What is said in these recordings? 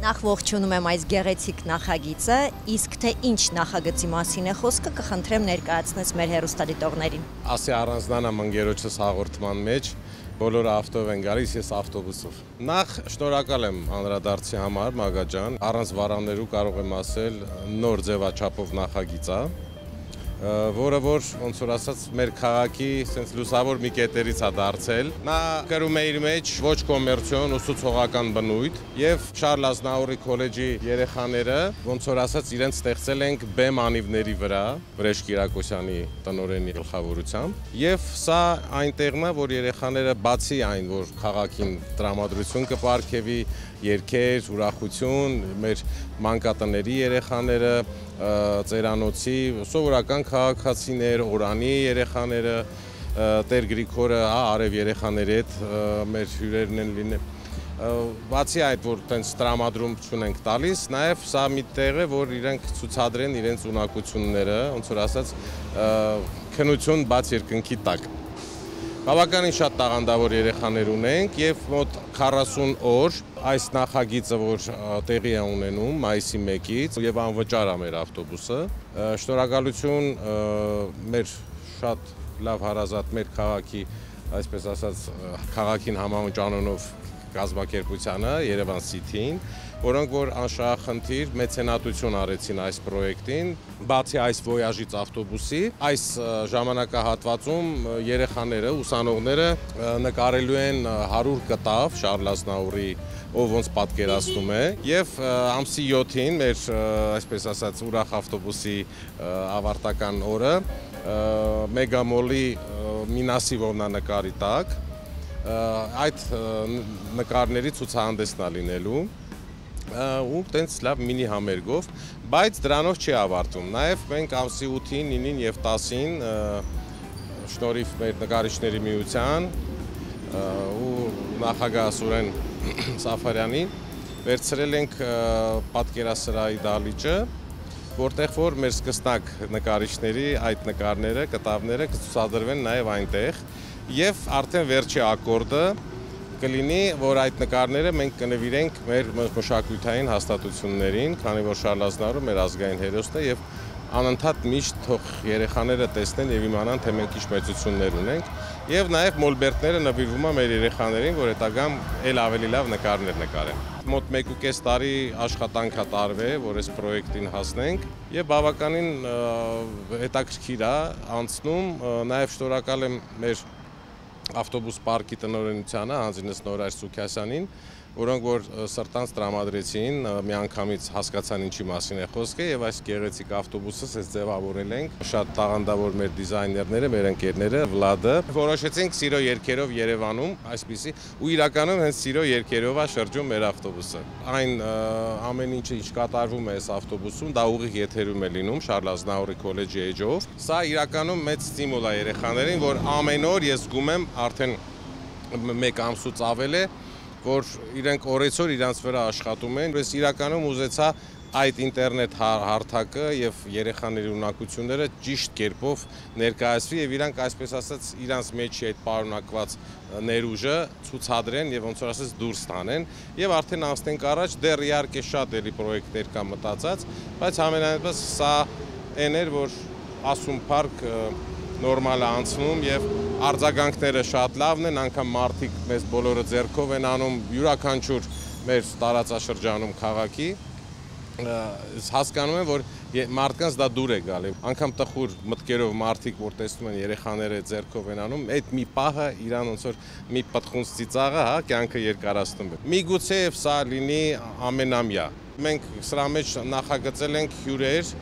Նախ ողջունում եմ այս գեղեցիկ նախագիծը, իսկ թե ինչ նախագծի մասին է խոսքը, կխնդրեմ ներկայացնես մեր հեռուստադիտողներին։ Ասի առանձնանամ ընկերոջս հաղորդման մեջ, բոլորը ավտով են գալիս, ես ավտոբուսով։ Նախ շնորհակալ եմ անդրադարձի համար, Մագա ջան, առանց վարանելու կարող եմ ասել նոր ձևաչափով նախագիծ է, որը ոնց որ ասած մեր քաղաքի sense լուսավոր մի կետերից է դարձել։ Նա կրում է իր մեջ ոչ կոմերցիոն ուսուցողական բնույթ եւ Շարլ Ազնավուրի քոլեջի երեխաները ոնց որ ասած իրենց ստեղծել ենք բեմ անիվների վրա Վրեժ Կիրակոսյանի տնօրենի գլխավորությամբ եւ սա այնտեղն է որ երեխաները բացի այն որ քաղաքին տրամադրություն կպարգևի երգեր, ուրախություն, մեր մանկատների երեխաները, ծերանոցի, սովորական քաղաքացիներ, օրանի երեխաները, Տեր Գրիգորը, արև երեխաների հետ մեր հյուրերն են լինել։ Բացի այդ, որ տենց տրամադրություն ենք տալիս, նաև սա մի տեղ է, որ իրենք ցուցադրեն իրենց ունակությունները, ոնց որ ասած, քնություն բաց երկնքի տակ։ Բավականին շատ տաղանդավոր երեխաներ ունենք եւ մոտ 40 օր այս նախագիծը որ տեղի է ունենում մայիսի 1-ից եւ անվճար է մեր ավտոբուսը շնորհակալություն մեր շատ լավ հարազատ մեր քաղաքի այսպես ասած քաղաքին համահունչ անունով կազմակերպությանը Երևան City-ին, որոնք որ անշահախնդիր մեծենատություն արեցին այս պրոյեկտին, բացի այս ոյաժից ավտոբուսի, այս ժամանակահատվածում երեխաները, ուսանողները նկարելու են 100 կտավ Շարլ Ազնավուրի, ով ոնց պատկերացնում է, եւ ամսի 7-ին մեր այսպես ասած ուրախ ավտոբուսի ավարտական օրը Մեգամոլի Մինասի նկարի տակ այդ նկարների ցուցահանդեսն է լինելու ու տենց լավ մինի համերգով, բայց դրանով չի ավարտվում։ Նաև մենք ամսի 8-ին, 9-ին եւ 10-ին շնորհիվ մեր նկարիչների միության ու նախագահ Սուրեն Սաֆարյանի վերցրել ենք պատկերասրահի դահլիճը, որտեղ որ մեր սկսնակ նկարիչների այդ նկարները, կտավները կցուցադրվեն նաև այնտեղ եւ արդեն վերջի ակորդը կլինի, որ այդ նկարները մենք կնվիրենք մեր մշակութային հաստատություններին, քանի որ Շարլ Ազնավուրը մեր ազգային հերոսն է եւ անընդհատ միշտ թող երեխաները տեսնեն եւ իմանան, թե մենք ինչ մեծություններ ունենք եւ նաեւ մոլբերտները նվիրվում է մեր երեխաներին, որ հետագամ ել ավելի լավ նկարներ նկարեն։ Մոտ 1.5 տարի աշխատանք է տարվել, որ այս պրոյեկտին հասնենք եւ բավականին հետաքրքիր է անցնում, նաեւ շնորհակալ եմ մեր ավտոբուս պարկի տնօրենությանը Հանձինես Նորայր Սուքիասյանին, որոնք որ սրտանց տրամադրեցին, միանգամից հասկացան ինչի մասին է խոսքը եւ այս գեղեցիկ ավտոբուսը ցես ձևավորել ենք շատ տաղանդավոր մեր դիզայներները, մեր ընկերները, Վլադը, որոշեցինք սիրո երգերով Երևանում, այսպիսի ու իրականում հենց սիրո երգերով է շրջում մեր ավտոբուսը։ Այն ամեն ինչը ինչ կատարվում է այս ավտոբուսում, դա ուղիղ եթերում է լինում Շարլ Ազնավուրի քոլեջի էջով։ Սա իրականում մեծ ստիմուլ է երեխաներին, որ ամեն օր ես զգում եմ արդեն 1 ամսուց ավել է որ իրենք օրեցօր իրանց վրա աշխատում են, ես իրականում ուզեցա այդ ինտերնետ հարթակը եւ երեխաների ունակությունները ճիշտ կերպով ներկայացվի եւ իրանք այսպես ասած իրանց մեջի այդ պարունակված ներուժը ցուցադրեն եւ ոնց որ ասած դուրս տանեն եւ արդեն անցնենք առաջ դեռ իհարկե շատ էլի պրոյեկտներ կա մտածած, բայց ամենայնպես սա այն էր որ ասում парք նորմալ է անցնում եւ արձագանքները շատ լավն են, անգամ մարդիկ մեզ բոլորը ձեռքով են անում յուրաքանչյուր մեր տարածաշրջանում քաղաքի հասկանում են որ մարդկանց դա դուր է գալի անգամ տխուր մտքերով մարդիկ որ տեսնում են երեխաները ձեռքով են անում այդ մի պահը իրան ոնց որ մի պտխունց ծիծաղը հա կյանքը երկարացնում է միգուցե եւ սա լինի ամենամյա մենք սրա մեջ նախագծել ենք հյուրեր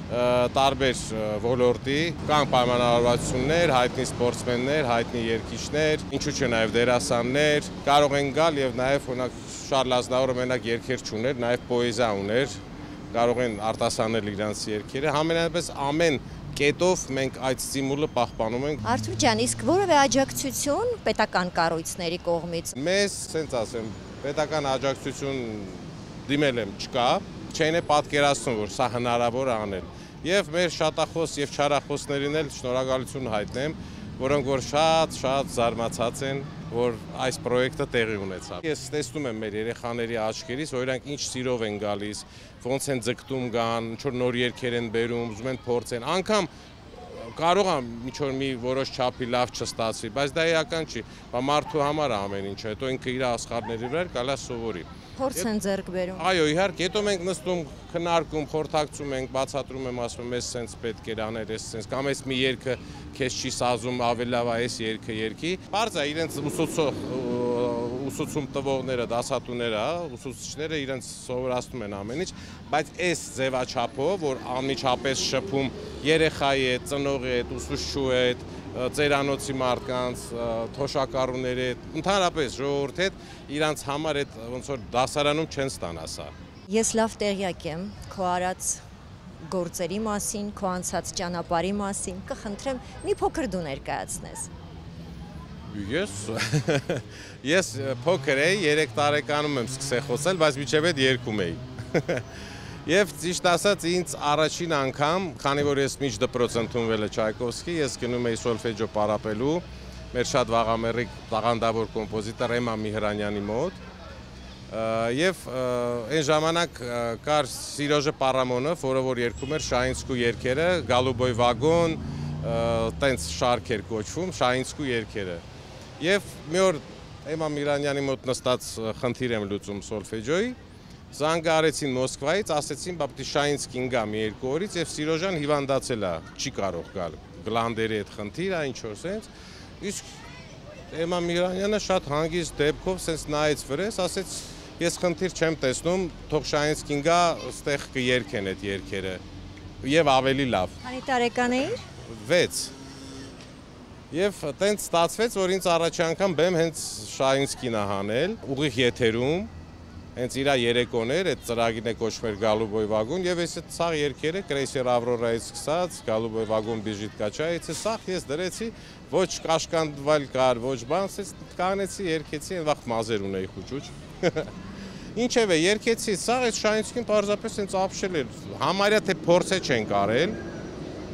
տարբեր ոլորտի կան պայմանավորվածություններ, հայտնի սպորտսմեններ, հայտնի երգիչներ, ինչու՞ չէ նաև դերասաններ, կարող են գալ եւ նաև օրինակ Շարլ Ազնավուրը մենակ երգեր չուներ, նաև պոեզիա ուներ, կարող են արտասանել իրենց երգերը, համենայնպես ամեն կետով մենք այդ ստիմուլը պահպանում ենք։ Արթուր ջան, իսկ որևէ աջակցություն պետական կառույցների կողմից։ Մեզ, ասենց ասեմ, պետական աջակցություն դիմել եմ չկա, չեն է պատկերացնում, որ սա հնարավոր է անել։ Եվ մեր շատախոս եւ չարախոսներին էլ շնորհակալություն հայտնեմ, որոնք որ շատ զարմացած են, որ այս պրոյեկտը տեղի ունեցավ։ Ես տեսնում եմ մեր երեխաների աչքերից, որ իրանք ինչ սիրով են գալիս, ոնց են ձգտում գան, ինչ որ նոր երգեր են բերում, ուզում են փորձեն, անգամ կարող է ինչ-որ մի որոշ չափի լավ չստացվի, բայց դա էական չի, մարդու համար է ամեն ինչը, հետո ինքը իր աշխարհների վրա կարելի է սովորի։ Փորձ են ձեռք բերում։ Այո, իհարկե, հետո մենք նստում, քննարկում, խորհրդակցում ենք, բացատրում եմ, ասում եմ, էս սենց պետք է անել, էս սենց, կամ էս մի երգը քեզ չի սազում, ավելի լավ է էս երգը երգի։ Պարզ է, իրենց ուսուցում տվողները, դասատուները, ուսուցիչները իրենց սովորացնում են ամեն ինչ, բայց այս ձևաչափով, որ անմիջապես շփում երեխայի հետ, ծնողի հետ, ուսուցչու հետ, ծերանոցի մարդկանց, թոշակառուների հետ, ընդհանրապես ժողովրդի հետ, իրանց համար այդ ոնց որ դասարանում չեն ստանա սա։ Ես լավ տեղյակ եմ քո արած գործերի մասին, քո անցած ճանապարհի մասին, կխնդրեմ մի փոքր դու ներկայացնես։ Ես փոքր էի, 3 տարեկանում եմ սկսել խոսել, բայց մինչև այդ երգում էի։ Եվ ճիշտ ասած ինձ առաջին անգամ, քանի որ ես միջ դպրոց ընդունվել եմ Չայկովսկի, ես գնում էի սոլֆեջո պարապելու մեր շատ վաղամեռիկ տաղանդավոր կոմպոզիտոր Էմմա Միհրանյանի մոտ։ Եվ այն ժամանակ կար Սիրոժե Պարամոնով, որը որ երգում էր Շահինսկու երգերը, Գալուբոյ վագոն, տենց շարք էր կոչվում, Շահինսկու երգերը։ Եվ մի օր Էմմա Միհրանյանի մոտ նստած խնդիր եմ լուծում սոլֆեջոյի, զանգ արեցին Մոսկվայից, ասեցին, բապտի Շահինսկին գա մի 2 օրից եւ Սիրոժան հիվանդացել է, չի կարող գալ, գլանդերի հետ խնդիր է, ինչ որ սենց։ Իսկ Էմմա Միհրանյանը շատ հանգիստ դեպքով սենց նայեց վրես, ասեց, ես խնդիր չեմ տեսնում, թող Շահինսկին գա, ստեղ կերգեն այդ երգերը եւ ավելի լավ։ Քանի տարեկան էիր։ 6։ Եվ տենց ստացվեց, որ ինձ առաջի անգամ բեմ հենց Շահինսկին է հանել, ուղիղ եթերում, հենց իր երեկոներ, այդ ծրագիրն է կոչվում էր Գալուբոյ վագոն, եւ այս ցաղ երգերը Կրեյսեր Ավրորայից սկսած, Գալուբոյ վագոն բիժիտ կաչայից, սաղ ես դրեցի, ոչ կաշկանդվալ կար, ոչ բան, ես կանեցի, երգեցի, այն վաղ մազեր ունեի խուճուճ։ Ինչևէ, երգեցի, սաղ այս Շահինսկին պարզապես հենց ապշել էր, համարյա թե փորձե չենք արել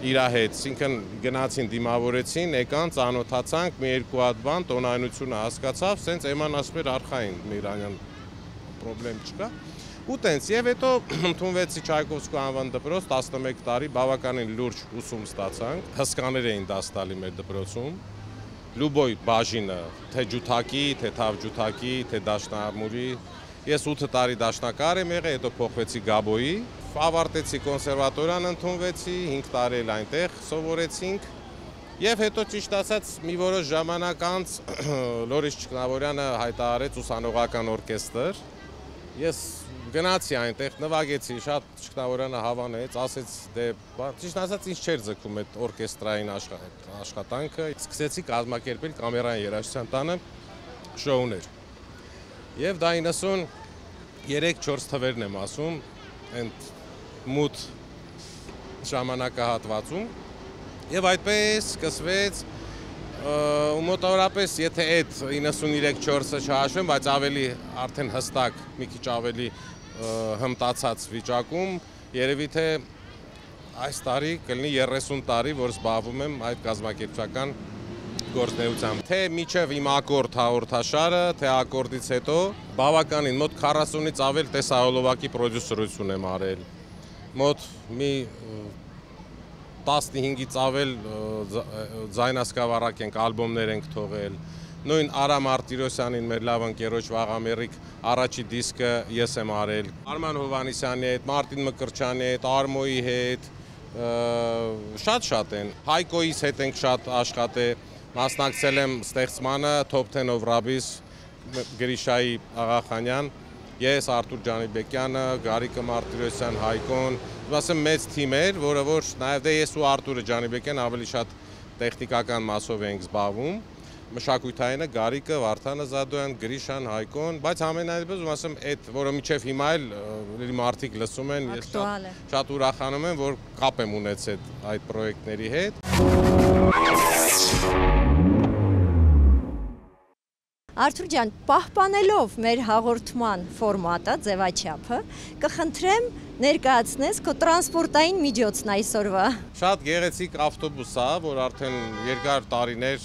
իր հետ, ինքն գնացին դիմավորեցին, եկան, ծանոթացանք, մի 2 հատ բան, տոնայնությունը հասկացավ, սենց Էմման ասում էր Արխային Միհրանյան պրոբլեմ չկա, ու տենց, եւ հետո ընդունվեցի Չայկովսկու անվան դպրոց, 11 տարի, բավականին լուրջ ուսում ստացանք, հսկաներ էին դաս տալի մեր դպրոցում, Լուբոյ բաժինը, թե ջութակի, թե թավջութակի, թե դաշնամուրի, ես 8 տարի դաշնակար եմ եղել, հետո փոխվեցի Գաբոյի, ավարտեցի կոնսերվատորիան, ընդունվեցի, 5 տարի էլ այնտեղ սովորեցինք, եւ հետո ճիշտ ասած մի որոշ ժամանակ անց Լորիս Չկնավորյանը հայտարարեց ուսանողական օրկեստր։ Ես գնացի այնտեղ, նվագեցի, շատ Չկնավորյանը հավանեց, ասեց, դե ճիշտ ասած ինձ չէր ձգում այդ օրկեստրային աշխատանքը, սկսեցի կազմակերպել կամերային երաժշտության տանը շոուներ։ Եվ դա 93-4 թվերն եմ ասում, այդ մութ ժամանակահատվածում, եւ այդպես սկսվեց ու մոտավորապես եթե այդ 93-4-ը չհաշվեմ, բայց ավելի արդեն հստակ, մի քիչ ավելի հմտացած վիճակում, երևի թե այս տարի կլինի 30 տարի, որ զբաղվում եմ այդ կազմակերպչական գործնեությամբ։ Թե միջև իմ ակորդ հաղորդաշարը, թե ակորդից հետո բավականին մոտ 40-ից ավել տեսահոլովակի պրոդյուսերություն եմ արել։ Մոտ մի 15-ից ավել ձայնասկավառակ ենք, ալբոմներ ենք թողել։ Նույն Արա Մարտիրոսյանին, մեր լավ ընկերոջ վաղամեռիկ առաջի դիսկը ես եմ արել։ Արման Հովհաննիսյանի հետ, Մարտին Մկրտչյանի հետ, Արմոյի հետ, շատ են։ Հայկոյից հետ ենք շատ աշխատել, մասնակցել եմ ստեղծմանը Top 10 of Rabis Գրիշայի Աղախանյան, ես Արտուր Ջանիբեկյանը, Գարիկը Մարտիրոսյան, Հայկոն, ասեմ մեծ թիմ էր, որը որ նաև դե ես ու Արտուրը Ջանիբեկյան ավելի շատ տեխնիկական մասով ենք զբաղվում, մշակույթայինը Գարիկը, Վարդանը Զադոյան, Գրիշան, Հայկոն, բայց ամենայնպես ասեմ այդ, որը միջև հիմա էլ մարդիկ լսում են, ես շատ ուրախանում եմ, որ կապ եմ ունեցել այդ պրոյեկտների հետ։ Արթուր ջան, պահպանելով մեր հաղորդման ֆորմատը, ձևաչափը, կխնդրեմ ներկայացնես քո տրանսպորտային միջոցն այսօրվա։ Շատ գեղեցիկ ավտոբուս է, որ արդեն երկար տարիներ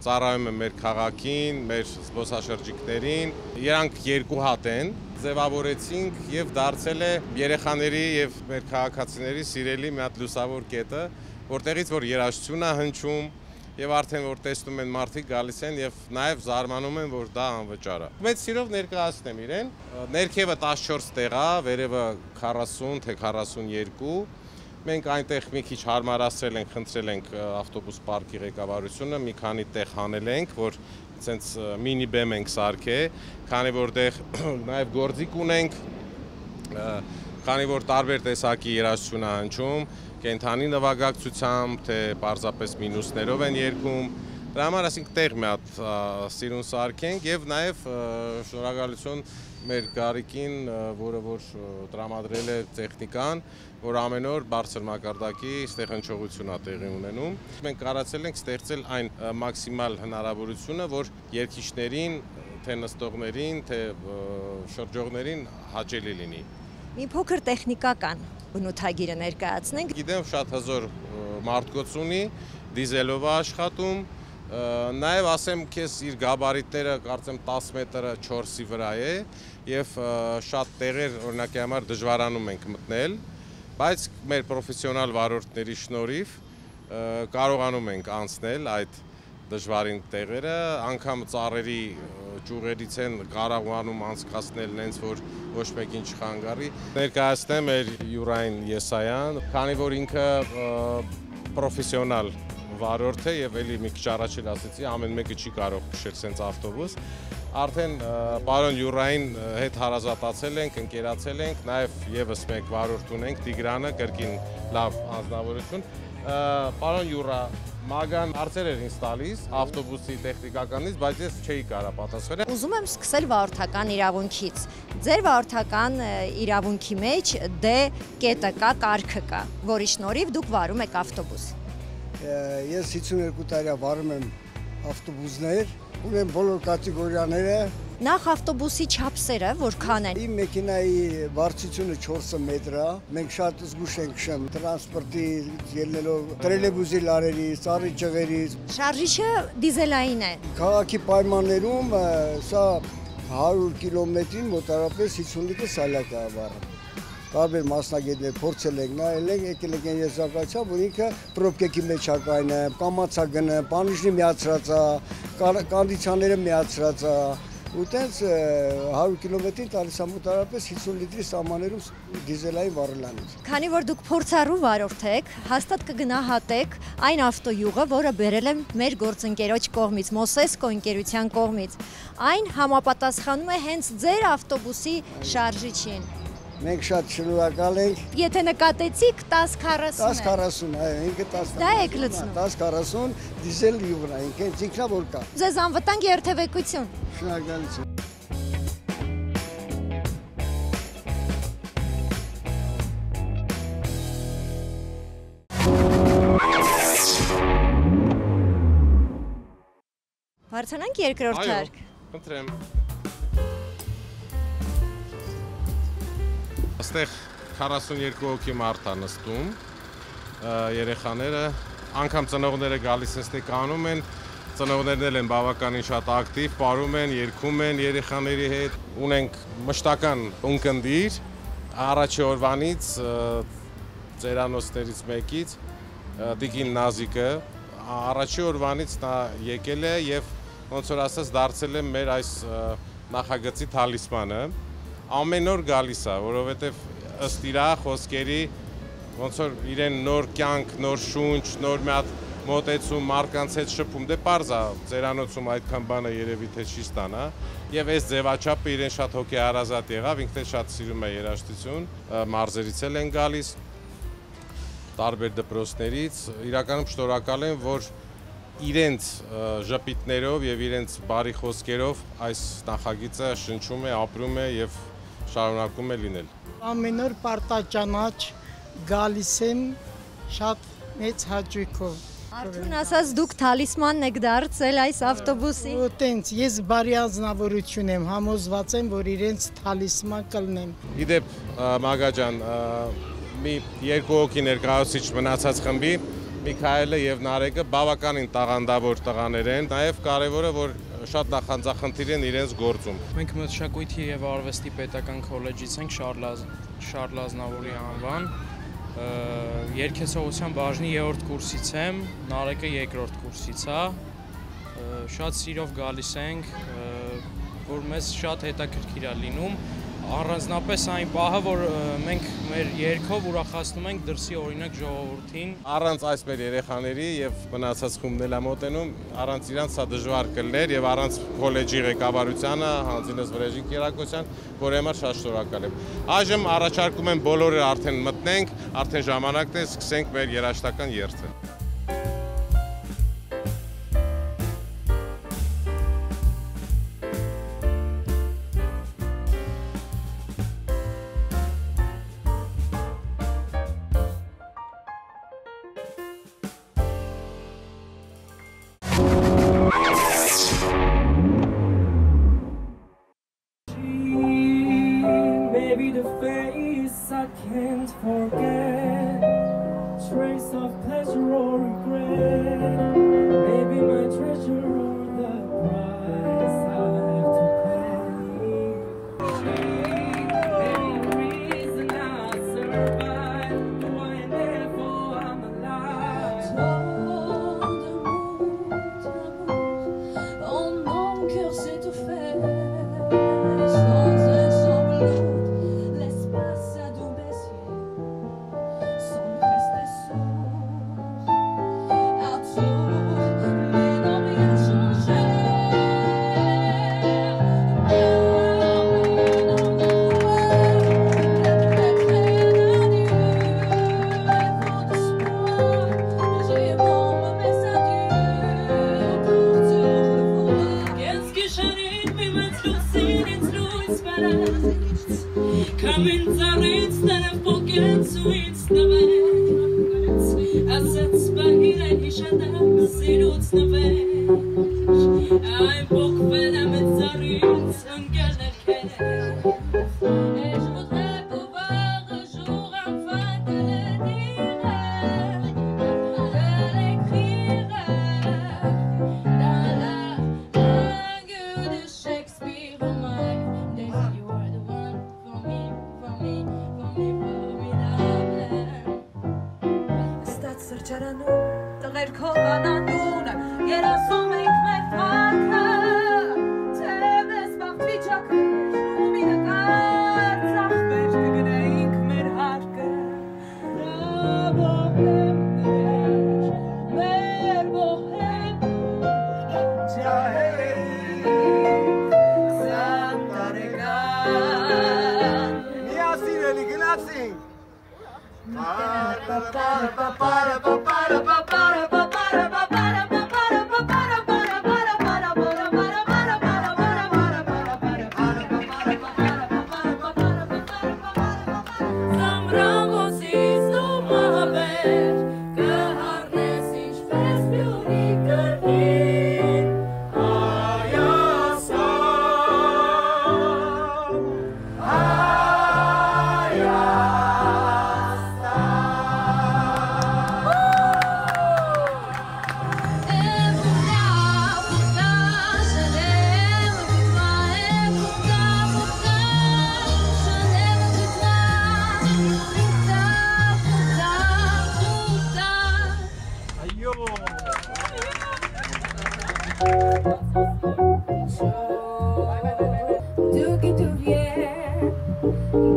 ծառայում է մեր քաղաքին, մեր զբոսաշրջիկներին։ Իրանք երկու հատ են, ձևավորեցինք եւ դարձել է երեխաների եւ մեր քաղաքացիների սիրելի մի հատ լուսավոր կետը, որտեղից որ երաժշտություն է հնչում եւ արդեն որ տեսնում են մարդիկ գալիս են եւ նաեւ զարմանում են, որ դա անվճար է։ Մեծ սիրով ներկայացնեմ իրեն։ Ներքևը 14 տեղ է, վերևը 40 թե 42։ Մենք այնտեղ մի քիչ հարմարացրել ենք, խնդրել ենք ավտոբուս պարկի ղեկավարությունը, մի քանի տեղ հանել ենք, որ ցենց մինի բեմ ենք սարքել, քանի որտեղ նաեւ գործիք ունենք, քանի որ տարբեր տեսակի երաժշտություն է հնչում, կենթանի նվագակցությամբ, թե պարզապես մինուսներով են երգում։ Դրա համար ասենք տեղ մի հատ սիրուն սարքենք եւ նաեւ շնորհակալություն մեր գարիկին, որը որ տրամադրել է տեխնիկան, որ ամեն օր բարձր մակարդակի ստեղ հնչողություն է տեղի ունենում։ Մենք կարողացել ենք ստեղծել այն մաքսիմալ հնարավորությունը, որ երգիչներին, թե նստողներին, թե շրջողներին հաճելի լինի։ Մի փոքր տեխնիկական բնութագիրը ներկայացնենք։ Գիտեմ շատ հզոր մարդկոց ունի, դիզելով է աշխատում, նաև ասեմ քեզ իր գաբարիտները կարծեմ 10 մետրը 4-ի վրա է եւ շատ տեղեր օրինակի համար դժվարանում ենք մտնել, բայց մեր պրոֆեսիոնալ վարորդների շնորհիվ կարողանում ենք անցնել այդ դժվարին տեղերը, անգամ ծառերի ճյուղերից են կարողանում անցկացնել նենց, որ ոչ մեկին չխանգարի։ Ներկայացնեմ մեր Յուրային Եսայան, քանի որ ինքը պրոֆեսիոնալ վարորդ է եւ էլի մի քիչ առաջ էլ ասեցի, ամեն մեկը չի կարող քշել սենց ավտոբուս։ Արդեն պարոն Յուրային հետ հարազատացել ենք, ընկերացել ենք, նաեւ եւս մեկ վարորդ ունենք, Տիգրանը, կրկին լավ անձնավորություն։ Պարոն Յուրա, Մագան հարցեր էր ինձ տալիս ավտոբուսի տեխնիկականից, բայց ես չէի կարա պատասխանել։ Ուզում եմ սկսել վարորդական իրավունքից։ Ձեր վարորդական իրավունքի մեջ դե կետը կա, կարգը կա, որի շնորհիվ դուք վարում եք ավտոբուս։ Ես 52 տարի վարում եմ ավտոբուսներ, ունեմ բոլոր կատեգորիաները։ Նախ ավտոբուսի չափսերը որքան են։ Իմ մեքենայի բարձրությունը 4 մետր է։ Մենք շատ զգուշ ենք քշում տրանսպորտի ելնելով տրոլեյբուսի լարերից, ծառի ճղերից։ Շարժիչը դիզելային է։ Քաղաքի պայմաններում սա 100 կիլոմետրին մոտավորապես 50 լիտր սալակ է վառում։ Տարբեր մասնագետներ փորձել ենք, նայել ենք, եկել ենք այն եզրակացության, որ ինքը պրոբկեքի մեջ է կայնը, կամացագնը, պանիժնի միացրած է, կոնդիցիաները միացրած է, ու տենց 100 կիլոմետրին տալիս է մոտավորապես 50 լիտրի սահմաններում դիզելային վառելանից։ Քանի որ դուք փորձառու վարորդ եք, հաստատ կգնահատեք այն ավտոյուղը, որը բերել եմ մեր գործընկերոջ կողմից, Մոսեսկո ընկերության կողմից։ Այն համապատասխանում է հենց ձեր ավտոբուսի շարժիչին։ Մենք շատ շնորհակալ ենք։ Եթե նկատեցիք 1040 է։ 1040, այո, ինքը 10։ Դա եք լցնում։ 1040 դիզել յուղն է, ինքնա որ կա։ Ձեզ անվտանգ երթևեկություն։ Շնորհակալություն։ Բարձրանանք երկրորդ հարկ։ Խնդրեմ։ Այստեղ 42 հոգի մարդ է նստում, երեխաները, անգամ ծնողները գալիս այստեղ կանում են, ծնողներն են բավականին շատ ակտիվ, պարում են, երգում են երեխաների հետ, ունենք մշտական ունկնդիր, առաջի օրվանից ծերանոցներից մեկից, Տիկին Նազիկը, առաջի օրվանից նա եկել է եւ ոնց որ ասած դարձել է մեր այս նախագծի թալիսմանը, ամեն օր գալիս է, որովհետև ըստ իր խոսքերի ոնց որ իրեն նոր կյանք, նոր շունչ, նոր մի հատ մոտեցում, մարդկանց հետ շփում, դե պարզ է, ծերանոցում այդքան բանը երևի թե չի ստանա, եւ այս ձևաչափը իրեն շատ հոգեհարազատ եղավ, ինքն էլ շատ սիրում է երաժշտություն, մարզերից էլ են գալիս, տարբեր դպրոցներից, իրականում շնորհակալ եմ, որ իրենց ժպիտներով եւ իրենց բարի խոսքերով այս նախագիծը շնչում է, ապրում է եւ շարունակում է լինել։ Ամեն օր պարտաճանաչ գալիս եմ շատ մեծ հաճույքով։ Արդյուն ասած դուք թալիսմանն եք դարձել այս ավտոբուսի։ Տենց ես բարի անձնավորություն եմ, համոզված եմ, որ իրենց թալիսման կլնեմ։ Իդեպ Մագա ջան, մի երկու հոգի ներկայացուցիչ մնացած խմբի Միքայելը եւ Նարեկը բավականին տաղանդավոր տղաներ են, նաեւ կարեւորը որ շատ նախանձախնդիր են իրենց գործում։ Մենք մշակույթի եւ արվեստի պետական քոլեջից ենք Շարլ Ազնավուրի անվան։ Երգեցողության բաժնի 3-րդ կուրսից եմ, Նարեկը 2-րդ կուրսից է։ Շատ սիրով գալիս ենք, որ մեզ շատ հետաքրքիր է լինում, առանձնապես այն պահը, որ մենք մեր երգով ուրախացնում ենք դրսի օրինակ ժողովրդին։ Առանց այս մեր երեխաների եւ մնացած խումբն էլ մոտենում, առանց իրանց սա դժվար կլներ եւ առանց քոլեջի ղեկավարությանը, Հանձինես Վրեժի Կիրակոսյան, որ համար շատ շնորհակալ եմ։ Այժմ առաջարկում եմ բոլորը արդեն մտնենք, արդեն ժամանակն է, սկսենք մեր երաժշտական երթը։ Maybe the face I can't forget, trace of pleasure or regret, maybe my treasure or the price I have to pay. Maybe the reason I survive, why and therefore I'm alive. Oh mon cœur s'est offert. Coming down, instead of forgetting to it's the way. I said, Spahil and Hishadam, Siruts the way. I'm book when I'm in Zarits and get a care. Et je voudrais pouvoir un jour enfin te le dire, te l'écrire dans la langue de Shakespeare. You are the one for me, formidable. Stat sărceranul, tăgăr covananul, era somec metmarca, te desbafticak, lumina cat, zahber gneik merharke, rabohem mer bohem, jahel, Santa Regan. Really good sing. D'où que tu viens,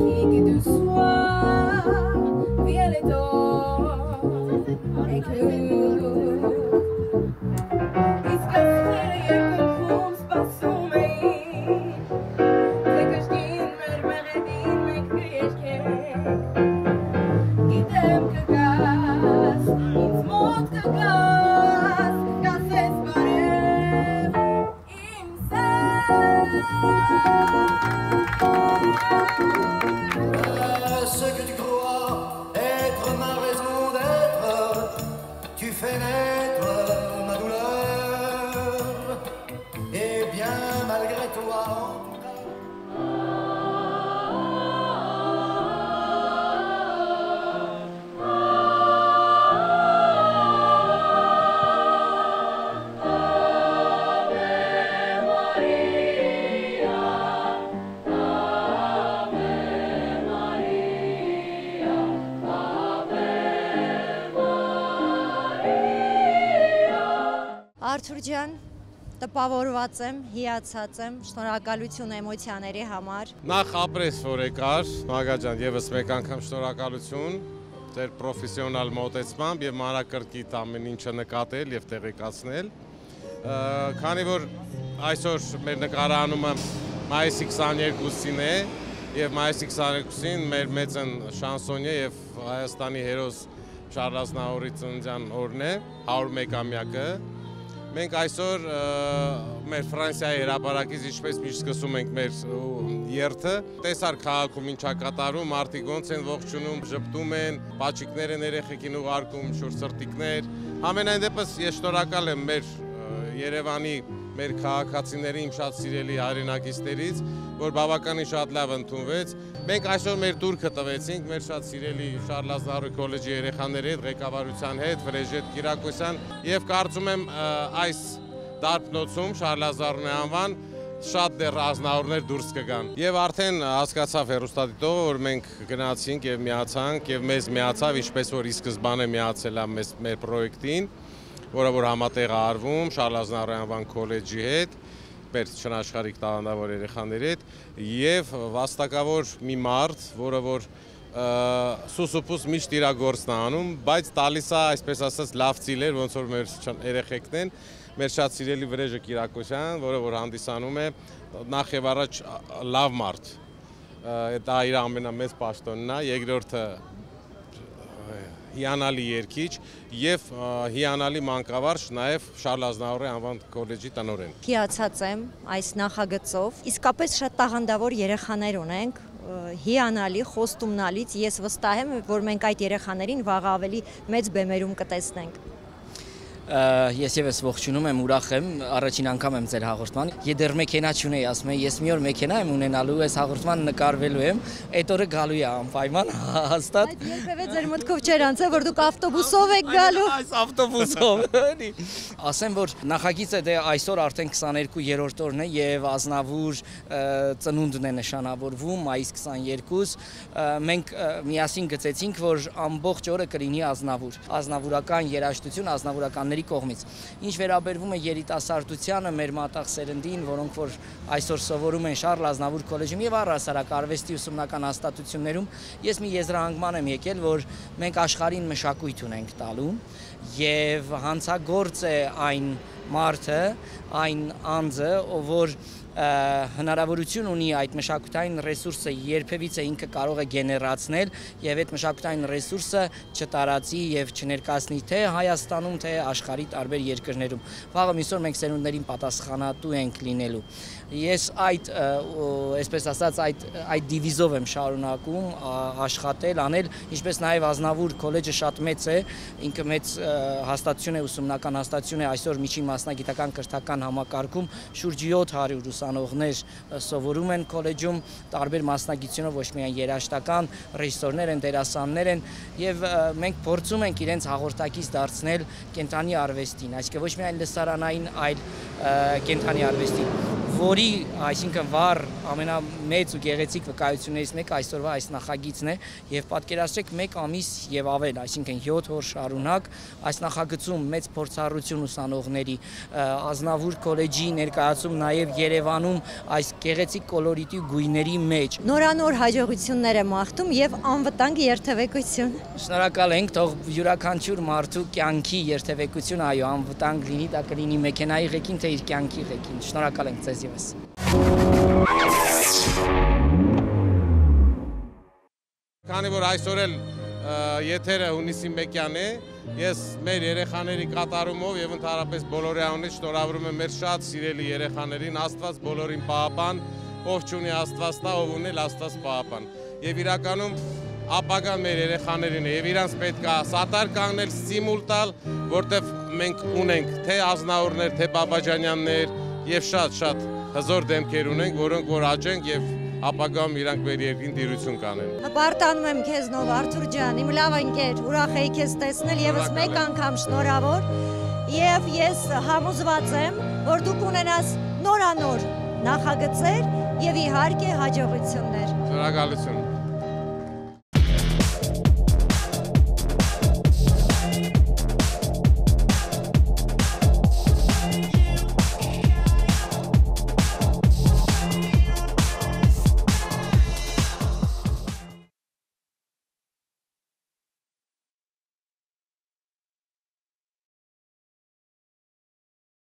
qui que tu sois, viens les dos, inclus. Iscasseria que comes passou mei, te castin mermeredin me crias que idem que gas, ins mod que gas, gases barev, imsa. Արթուր ջան, տպավորված եմ, հիացած եմ, շնորհակալություն էմոցիաների համար։ Նախ ապրես որ եկար, Մագա ջան, եւս մեկ անգամ շնորհակալություն ձեր պրոֆեսիոնալ մոտեցմամբ եւ մանրակրկիտ ամեն ինչը նկատել եւ տեղեկացնել։ Քանի որ այսօր մեր նկարահանումը մայիսի 22-ին է եւ մայիսի 22-ին մեր մեծն շանսոնյե եւ Հայաստանի հերոս Շարլ Ազնավուրի ծննդյան օրն է, 101-ամյակը։ Մենք այսօր մեր Ֆրանսիայի հրապարակից ինչպես միշտ սկսում ենք մեր երթը, տեսար քաղաքում ինչա կատարում, մարդիկ ոնց են ողջունում, ժպտում են, պաչիկներ են երեխեքին ուղարկում, շուտ սրտիկներ։ Համենայն դեպս ես շնորհակալ եմ մեր Երևանի մեր քաղաքացիների իմ շատ սիրելի հայրենակիցներից, որ բավականին շատ լավ ընդունվեց։ Մենք այսօր մեր տուրքը տվեցինք մեր շատ սիրելի Շարլ Ազնավուրի քոլեջի երեխաների հետ, ղեկավարության հետ, Վրեժետ Կիրակոսյան, եւ կարծում եմ այս դարբնոցում Շարլ Ազնավուրի անվան շատ դեռ Ազնավուրներ դուրս կգան։ Եվ արդեն հասկացավ հեռուստադիտողը, որ մենք գնացինք եւ միացանք եւ մեզ միացավ, ինչպես որ ի սկզբանե միացել է մեր պրոյեկտին, որը որ համատեղ է արվում Շարլ Ազնավուրի անվան քոլեջի հետ, մեր չնաշխարհիկ տաղանդավոր երեխաների հետ եւ վաստակավոր մի մարդ, որը որ սուսուփուս միշտ իր գործն է անում, բայց տալիս է, այսպես ասած, լավ ծիլեր, ոնց որ մեր երեխեքն են, մեր շատ սիրելի Վրեժը Կիրակոսյան, որը որ հանդիսանում է նախ եւ առաջ լավ մարդ։ Դա իր ամենամեծ պաշտոնն է, երկրորդը հիանալի երգիչ եւ հիանալի մանկավարժ, նաեւ Շարլ Ազնավուրի անվան քոլեջի տնօրեն։ Հիացած եմ այս նախագծով, իսկապես շատ տաղանդավոր երեխաներ ունենք, հիանալի, խոստումնալից, ես վստահ եմ, որ մենք այդ երեխաներին վաղ ավելի մեծ բեմերում կտեսնենք։ Ես եւս ողջունում եմ, ուրախ եմ, առաջին անգամ եմ ձեր հաղորդման։ Ես դեռ մեքենա չունեի, ասում եմ, ես մի օր մեքենա եմ ունենալու, այս հաղորդման նկարվելու եմ, այդ օրը գալու է անպայման, հաստատ։ Բայց երբևէ ձեր մտքով չէր անցել, որ դուք ավտոբուսով եք գալու։ Այս ավտոբուսով։ Ասեմ, որ նախագիծը դե այսօր արդեն 22-րդ օրն է եւ Ազնավուր ծնունդն է նշանավորվում, մայիս 22։ Մենք միասին գծեցինք, որ ամբողջ օրը կլինի Ազնավուր, ազնավուրական երաժշտություն, ազնավուրականների կողմից։ Ինչ վերաբերվում է երիտասարդությանը, մեր մատաղ սերնդին, որոնք որ այսօր սովորում են Շարլ Ազնավուր քոլեջում եւ առհասարակ արվեստի ուսումնական հաստատություններում, ես մի եզրահանգման եմ եկել, որ մենք աշխարհին մշակույթ ունենք տալու եւ հանցագործ է այն մարդը, այն անձը, որ հնարավորություն ունի այդ մշակութային ռեսուրսը երբևիցե ինքը կարող է գեներացնել եւ այդ մշակութային ռեսուրսը չտարածի եւ չներկայացնի թե Հայաստանում, թե աշխարհի տարբեր երկրներում։ Վաղը միսօր մենք սերունդներին պատասխանատու ենք լինելու։ Ես այդ, այսպես ասած, այդ դիվիզով եմ շարունակում աշխատել, անել, ինչպես նաեւ Ազնավուր քոլեջը շատ մեծ է, ինքը մեծ հաստատություն է, ուսումնական հաստատություն է, այսօր միջին մասնագիտական կրթական համակարգում շուրջ 700 ուսանողներ սովորում են քոլեջում, տարբեր մասնագիտությունով, ոչ միայն երաժշտական, ռեժիսորներ են, դերասաններ են, եւ մենք փորձում ենք իրենց հաղորդակից դարձնել կենտրոնի արվեստին, այսինքն ոչ միայն լսարանային, այլ կենտրոնի արվեստին, որի, այսինքն վառ ամենամեծ ու գեղեցիկ վկայություններից մեկը այսօրվա այս նախագիծն է եւ պատկերացրեք 1 ամիս եւ ավել, այսինքն 7 օր շարունակ այս նախագծում մեծ փորձառություն ուսանողների, Ազնավուր քոլեջի ներկայացում նաեւ Երևանում այս գեղեցիկ կոլորիտի գույների մեջ։ Նորանոր հաջողություններ եմ աղթում եւ անվտանգ երթևեկություն։ Շնորհակալ ենք, թող յուրաքանչյուր մարդու կյանքի երթևեկությունը, այո, անվտանգ լինի, դա կլինի մեքենայի ղեկին, թե իր կյանքի ղեկին։ Շնորհակալ ենք ձեզ եւս։ Քանի որ այսօր էլ եթերը հունիսի 1-յան է, ես մեր երեխաների կատարումով եւ ընդհանրապես բոլորի անունից շնորհավորում եմ մեր շատ սիրելի երեխաներին, Աստված բոլորին պահապան, ով չունի Աստված տա, ով ունել Աստված պահապան։ Եվ իրականում ապագան մեր երեխաներին է եւ իրանց պետք է սատար կանգնել, ստիմուլ տալ, որտեվ մենք ունենք թե Ազնավուրներ, թե Բաբաջանյաններ եւ շատ հզոր դեմքեր ունենք, որոնք որ աճենք եւ ապագայում իրանք մեր երկրին տիրություն կանեն։ Հպարտանում եմ քեզնով Արթուր ջան, իմ լավ ընկեր, ուրախ եի քեզ տեսնել, եւս մեկ անգամ շնորհավոր եւ ես համոզված եմ, որ դու կունենաս նորանոր նախագծեր եւ իհարկե հաջողություններ։ Շնորհակալություն։